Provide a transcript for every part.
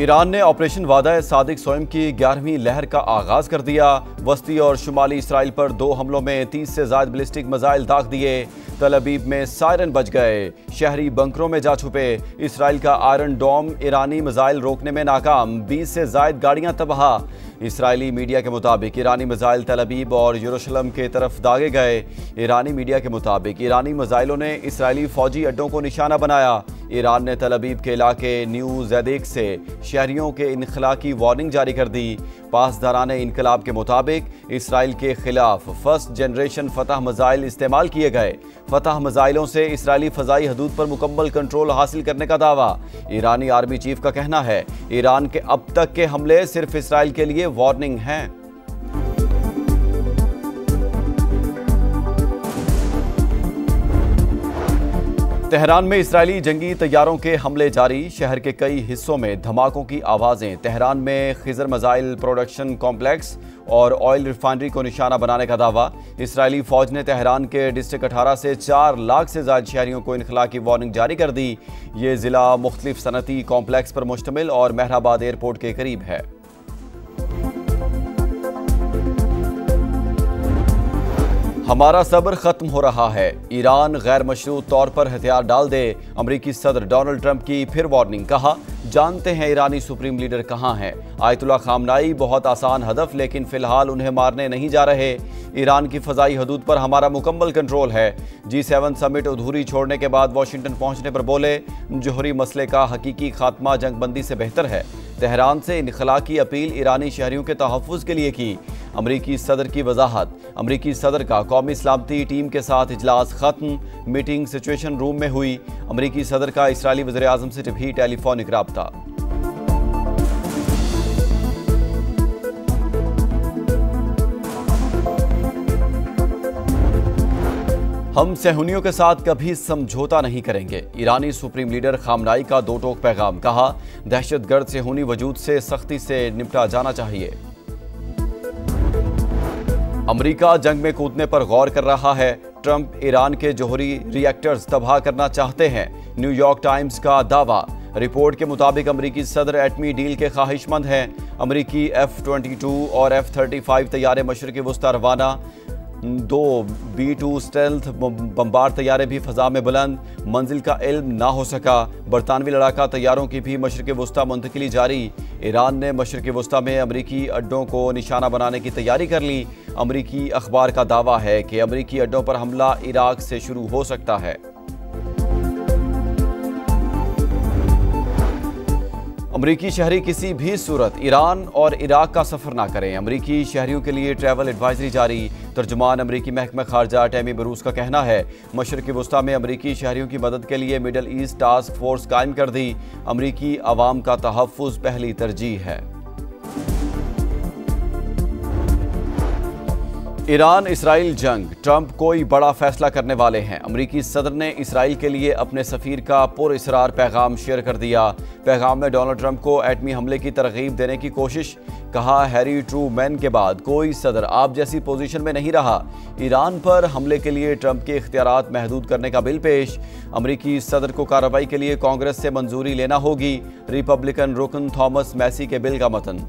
Iran ने operation वादा सादिक सोयम की 11वीं लहर का आगाज कर दिया। वस्ती और शुमाली इसराइल पर 2 हमलों में 30 से ज्यादा बैलिस्टिक मिसाइल दाग दिए। तल अबीब में सायरन बज गए। शहरी बंकरों में जा छुपे। इसराइल का आयरन डोम ईरानी मिसाइल रोकने में नाकाम। 20 से ज्यादा गाड़ियां तबाह। इसराइली मीडिया के मुताबिक ईरानी मिसाइल तल अबीब और यरूशलेम के तरफ दागे गए। ईरानी मीडिया के मुताबिक ईरानी मिसाइलों ने इसराइली फौजी अड्डों को निशाना बनाया। ईरान ने तल अबीब के इलाके न्यू ज़ैदेक से शहरियों के इनखला की वार्निंग जारी कर दी। पासदारान इनकलाब के मुताबिक इसराइल के खिलाफ फर्स्ट जनरेशन फतह मिसाइल इस्तेमाल किए गए। फतह मिसाइलों से इसराइली फ़ज़ाई हदूद पर मुकम्मल कंट्रोल हासिल करने का दावा। ईरानी आर्मी चीफ का कहना है ईरान के अब तक के हमले सिर्फ इसराइल के लिए वार्निंग हैं। तेहरान में इसराइली जंगी तैयारों के हमले जारी। शहर के कई हिस्सों में धमाकों की आवाज़ें। तेहरान में खिजर मिसाइल प्रोडक्शन कॉम्प्लेक्स और ऑयल रिफाइनरी को निशाना बनाने का दावा। इसराइली फौज ने तेहरान के डिस्ट्रिक्ट 18 से 4 लाख से ज़्यादा शहरियों को इनखला की वार्निंग जारी कर दी। ये ज़िला मुख्तलिफ सनती कॉम्प्लेक्स पर मुश्तमिल और मेहराबाद एयरपोर्ट के करीब है। हमारा सब्र खत्म हो रहा है। ईरान गैर मशरूत तौर पर हथियार डाल दे। अमरीकी सदर डोनाल्ड ट्रंप की फिर वार्निंग। कहा जानते हैं ईरानी सुप्रीम लीडर कहां हैं। आयतुल्ला खामनाई बहुत आसान हदफ, लेकिन फिलहाल उन्हें मारने नहीं जा रहे। ईरान की फ़ज़ाई हदूद पर हमारा मुकम्मल कंट्रोल है। G7 समिट अधूरी छोड़ने के बाद वाशिंगटन पहुंचने पर बोले जोहरी मसले का हकीकी खात्मा जंगबंदी से बेहतर है। तेहरान से इनखला की अपील ईरानी शहरियों के तहफ़्फ़ुज़ के लिए की। अमरीकी सदर की वजाहत। अमरीकी सदर का कौमी सलामती टीम के साथ इजलास खत्म। मीटिंग सिचुएशन रूम में हुई। अमरीकी सदर का इसराइली वज़ीर आज़म से भी टेलीफोनिक राब्ता। हम सहूनियों के साथ कभी समझौता नहीं करेंगे। ईरानी सुप्रीम लीडर खामनाई का 2 टोक पैगाम। कहा दहशतगर्द सहूनी वजूद से सख्ती से निपटा जाना चाहिए। अमरीका जंग में कूदने पर गौर कर रहा है। ट्रंप ईरान के जोहरी रिएक्टर्स तबाह करना चाहते हैं। न्यूयॉर्क टाइम्स का दावा। रिपोर्ट के मुताबिक अमरीकी सदर एटमी डील के ख्वाहिशमंद हैं। अमरीकी F-22 और F-35 तैयारे मशरिक़ वुस्ता रवाना। 2 B-2 स्टेल्थ बम्बार तैयारे भी फ़ज़ा में बुलंद। मंजिल का इल्म ना हो सका। बरतानवी लड़ाका तैयारों की भी मशरिक़ वुस्ता मुंतकिली जारी। ईरान ने मशरिक़ वुस्ता में अमरीकी अड्डों को निशाना बनाने की तैयारी कर ली। अमरीकी अखबार का दावा है कि अमरीकी अड्डों पर हमला इराक से शुरू हो सकता है। अमरीकी शहरी किसी भी सूरत ईरान और इराक का सफ़र ना करें। अमरीकी शहरियों के लिए ट्रैवल एडवाइजरी जारी। तर्जुमान अमरीकी महकमा खारजा टैमी बरूस का कहना है मशरिक़ वुस्ता में अमरीकी शहरियों की मदद के लिए मिडल ईस्ट टास्क फोर्स कायम कर दी। अमरीकी अवाम का तहफ़्फ़ुज़ पहली तरजीह है। ईरान इसराइल जंग। ट्रंप कोई बड़ा फैसला करने वाले हैं। अमरीकी सदर ने इसराइल के लिए अपने सफ़ीर का पुरअसरार पैगाम शेयर कर दिया। पैगाम में डोनाल्ड ट्रंप को एटमी हमले की तरगीब देने की कोशिश। कहा हैरी ट्रूमैन के बाद कोई सदर आप जैसी पोजीशन में नहीं रहा। ईरान पर हमले के लिए ट्रंप के इख्तियारात महदूद करने का बिल पेश। अमरीकी सदर को कार्रवाई के लिए कांग्रेस से मंजूरी लेना होगी। रिपब्लिकन रुकन थॉमस मैसी के बिल का मतन।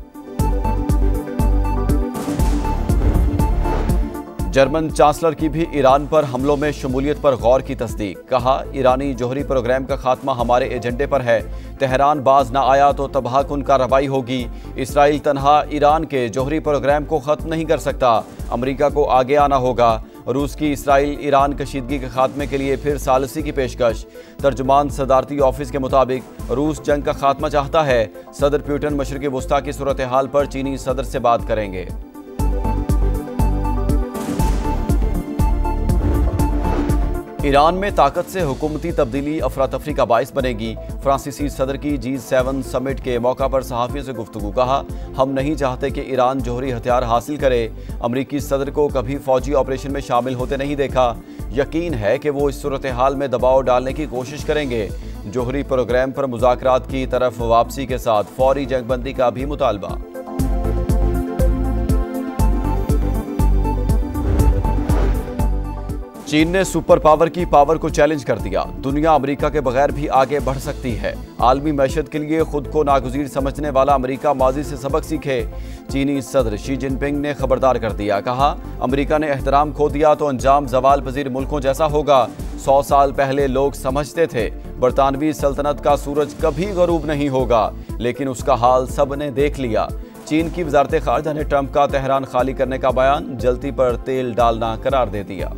जर्मन चांसलर की भी ईरान पर हमलों में शमूलियत पर गौर की तस्दीक। कहा ईरानी जोहरी प्रोग्राम का खात्मा हमारे एजेंडे पर है। तेहरान बाज ना आया तो तबाहकुन कार्रवाई होगी। इसराइल तनहा ईरान के जोहरी प्रोग्राम को ख़त्म नहीं कर सकता। अमरीका को आगे आना होगा। रूस की इसराइल ईरान कशीदगी के खात्मे के लिए फिर सालसी की पेशकश। तर्जुमान सदारती ऑफिस के मुताबिक रूस जंग का खात्मा चाहता है। सदर पुतिन मशरिक़ वुस्ता की सूरत हाल पर चीनी सदर से बात करेंगे। ईरान में ताकत से हुकूमती तब्दीली अफरा तफरी का बाइस बनेगी। फ्रांसीसी सदर की G7 समिट के मौका पर सहाफ़ियों से गुफ्तगू। कहा हम नहीं चाहते कि ईरान जोहरी हथियार हासिल करे। अमरीकी सदर को कभी फौजी ऑपरेशन में शामिल होते नहीं देखा। यकीन है कि वो इस सूरत हाल में दबाव डालने की कोशिश करेंगे। जोहरी प्रोग्राम पर मुज़ाकरात की तरफ वापसी के साथ फौरी जंगबंदी का भी मुतालबा। चीन ने सुपर पावर की पावर को चैलेंज कर दिया। दुनिया अमेरिका के बगैर भी आगे बढ़ सकती है। आलमी मैशत के लिए खुद को नागुज़ीर समझने वाला अमेरिका माजी से सबक सीखे। चीनी सदर शी जिनपिंग ने खबरदार कर दिया। कहा, अमेरिका ने एहतराम खो दिया तो अंजाम जवाल पजीर मुल्कों जैसा होगा। 100 साल पहले लोग समझते थे बरतानवी सल्तनत का सूरज कभी गरूब नहीं होगा, लेकिन उसका हाल सब ने देख लिया। चीन की वजारत खारजा ने ट्रंप का तेहरान खाली करने का बयान जलती पर तेल डालना करार दे दिया।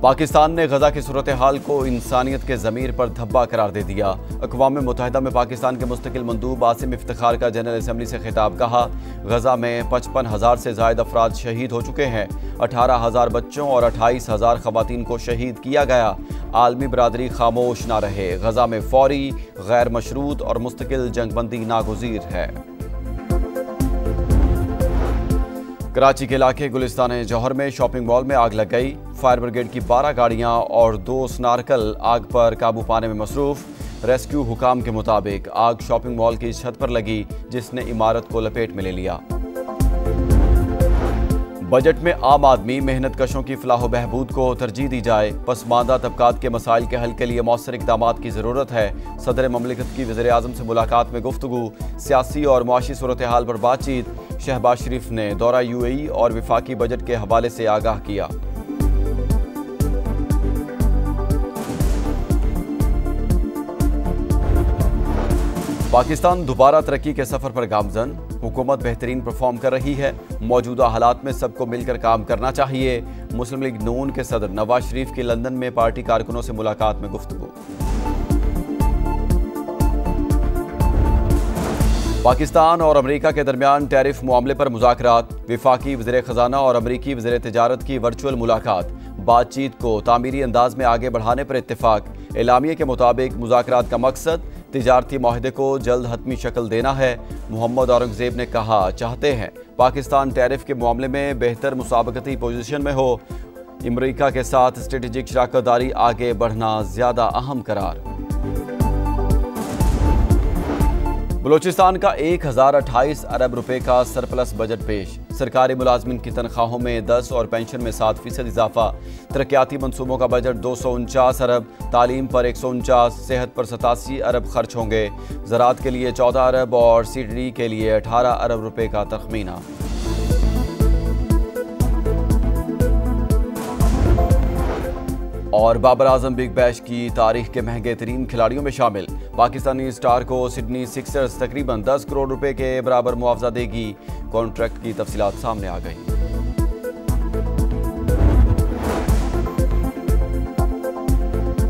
पाकिस्तान ने गजा की सूरत हाल को इंसानियत के ज़मीर पर धब्बा करार दे दिया। अक़वाम मुत्तहिदा में पाकिस्तान के मुस्तकिल मंदूब आसिम इफ्तिखार का जनरल असम्बली से खिताब। कहा, गजा में 55,000 से ज़ायद अफराद शहीद हो चुके हैं। 18,000 बच्चों और 28,000 ख़वातीन को शहीद किया गया। आलमी बरादरी खामोश ना रहे। गजा में फौरी, गैर मशरूत और मुस्तकिल जंगबंदी नागुज़ीर है। कराची के इलाके गुलिस्तान जौहर में शॉपिंग मॉल में आग लग गई। फायर ब्रिगेड की 12 गाड़ियां और 2 स्नार्कल आग पर काबू पाने में मसरूफ। रेस्क्यू हुकाम के मुताबिक आग शॉपिंग मॉल की छत पर लगी, जिसने इमारत को लपेट में ले लिया। बजट में आम आदमी मेहनत कशों की फलाह बहबूद को तरजीह दी जाए। पसमानदा तबकात के मसाइल के हल के लिए मौसर इक़दामात की ज़रूरत है। सदर ममलिकत की वज़ीर आज़म से मुलाकात में गुफ्तगू। सियासी और मुआशी सूरत हाल पर बातचीत। शहबाज शरीफ ने दौरा यूएई और विफाकी बजट के हवाले से आगाह किया। पाकिस्तान दोबारा तरक्की के सफर पर गामजन। हुकूमत बेहतरीन परफॉर्म कर रही है। मौजूदा हालात में सबको मिलकर काम करना चाहिए। मुस्लिम लीग नून के सदर नवाज शरीफ की लंदन में पार्टी कारकुनों से मुलाकात में गुफ्तगू। पाकिस्तान और अमेरिका के दरमियान टैरिफ मामले पर मुज़ाकरात। विफाकी वज़ीर ख़जाना और अमेरिकी वज़ीर तिजारत की वर्चुअल मुलाकात। बातचीत को तामीरी अंदाज में आगे बढ़ाने पर इत्तेफाक। एलामिया के मुताबिक मुज़ाकरात का मकसद तिजारती माहिदे को जल्द हतमी शक्ल देना है। मोहम्मद औरंगज़ेब ने कहा, चाहते हैं पाकिस्तान टैरिफ के मामले में बेहतर मुसाबकती पोजीशन में हो। अमेरिका के साथ स्ट्रेटेजिक शराकतदारी आगे बढ़ना ज़्यादा अहम करार। बलूचिस्तान का 1028 अरब रुपए का सरप्लस बजट पेश। सरकारी मुलाजमिन की तनख्वाहों में 10 और पेंशन में 7% इजाफा। तरक्याती मनसूबों का बजट 249 अरब, तालीम पर 149, सेहत पर 87 अरब खर्च होंगे। ज़राअत के लिए 14 अरब और सीडरी के लिए 18 अरब रुपए का तखमीना। और बाबर आजम बिग बैश की तारीख के महंगे तरीन खिलाड़ियों में शामिल। पाकिस्तानी स्टार को सिडनी सिक्सर्स तकरीबन 10 करोड़ रुपए के बराबर मुआवजा देगी। कॉन्ट्रैक्ट की तफसीलात सामने आ गई।